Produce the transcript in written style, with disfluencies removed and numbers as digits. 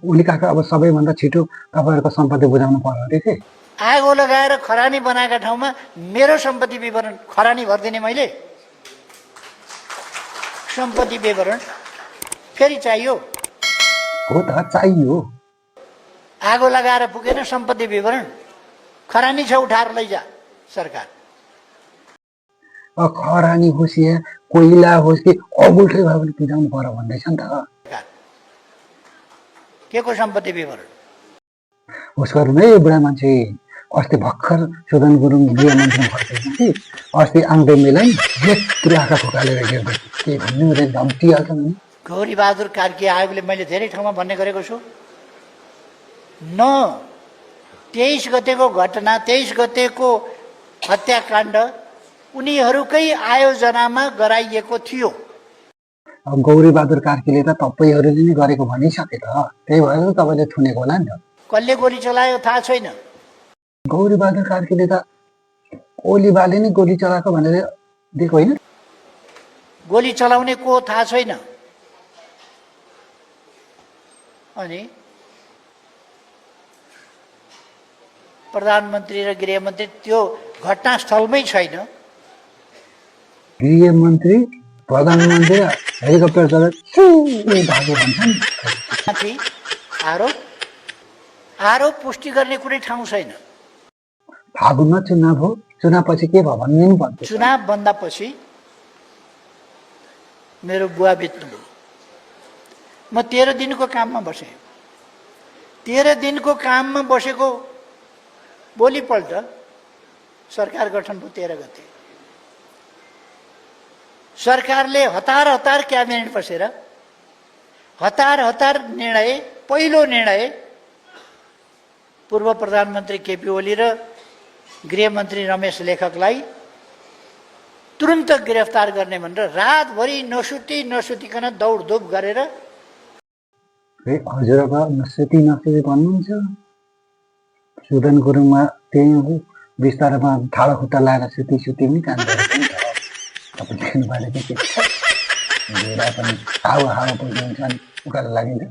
उनी काका अब सबैभन्दा छिटो तपाईँहरूको सम्पत्ति बुझाउनु पर्यो अरे के। आगो लगाएर खरानी बनाएका ठाउँमा मेरो सम्पत्ति विवरण खरानी भरिदिने मैले सम्पत्ति विवरण फेरि चाहियो। हो त चाहियो। आगो लगाएर पुगेन सम्पत्ति विवरण खरानी छ उठाएर लैजा सरकार। खरानी होस् या कोइला होस् कि अगुल्टै भए पनि बुझाउनु पर्यो भन्दैछ नि त। के को सम्पत्ति विवरण होस् गर्नु है बुढा मान्छे। अस्ति भर्खर सुदन गुरुङ गृहमन्त्री भइसकेको कि अस्ति आउँदै मेलाई यत्रो आँखा फुकालेर हेर्दै के भन्ने मैले धम्टिहाल्छ नि। गौरीबहादुर कार्की आयोगले मैले धेरै ठाउँमा भन्ने गरेको छु न 23 गतेको घटना 23 गतेको हत्याकाण्ड उनीहरूकै आयोजनामा गराइएको थियो। अब गौरीबहादुर कार्कीले त तपाईँहरूले नै गरेको भनिसके त, त्यही भएर त तपाईँले थुनेको होला नि त। कसले गोली चलायो थाहा छैन। गौरीबहादुर कार्कीले त ओलीबाले नै गोली चलाएको भनेर दिएको होइन। गोली चलाउने को थाहा छैन। अनि प्रधानमन्त्री र गृहमन्त्री त्यो घटनास्थलमै छैन। गृहमन्त्री प्रधानमन्त्री हेलिकप्टर चलाएर भागो भन्छन्। माथि आरोप पुष्टि गर्ने कुनै ठाउँ छैन। फागुनमा चुनाव हो, चुनावपछि के भयो भन्ने नि पर्छ। चुनाव भन्दा पछि मेरो बुवा बित्नुभयो। म 13 दिनको काममा बसेँ। 13 दिनको काममा बसेको भोलिपल्ट सरकार गठन भयो 13 गते। सरकारले हतार क्याबिनेट बसेर हतार निर्णय, पहिलो निर्णय पूर्व प्रधानमन्त्री केपी ओली र गृहमन्त्री रमेश लेखकलाई तुरन्त गिरफ्तार गर्ने भनेर रातभरि नसुतिकन दौडधुप गरेर। हजुरबा नसुती भन्नुहुन्छ। सुदन गुरुङमा त्यही हो, बिस्तारमा ठाडो खुट्टा लाएर सुती पनि काम गरेको नि त। तपाईँ देख्नु भएको के छ, पनि हावा पुग्नुहुन्छ उकालो लागिन्छ।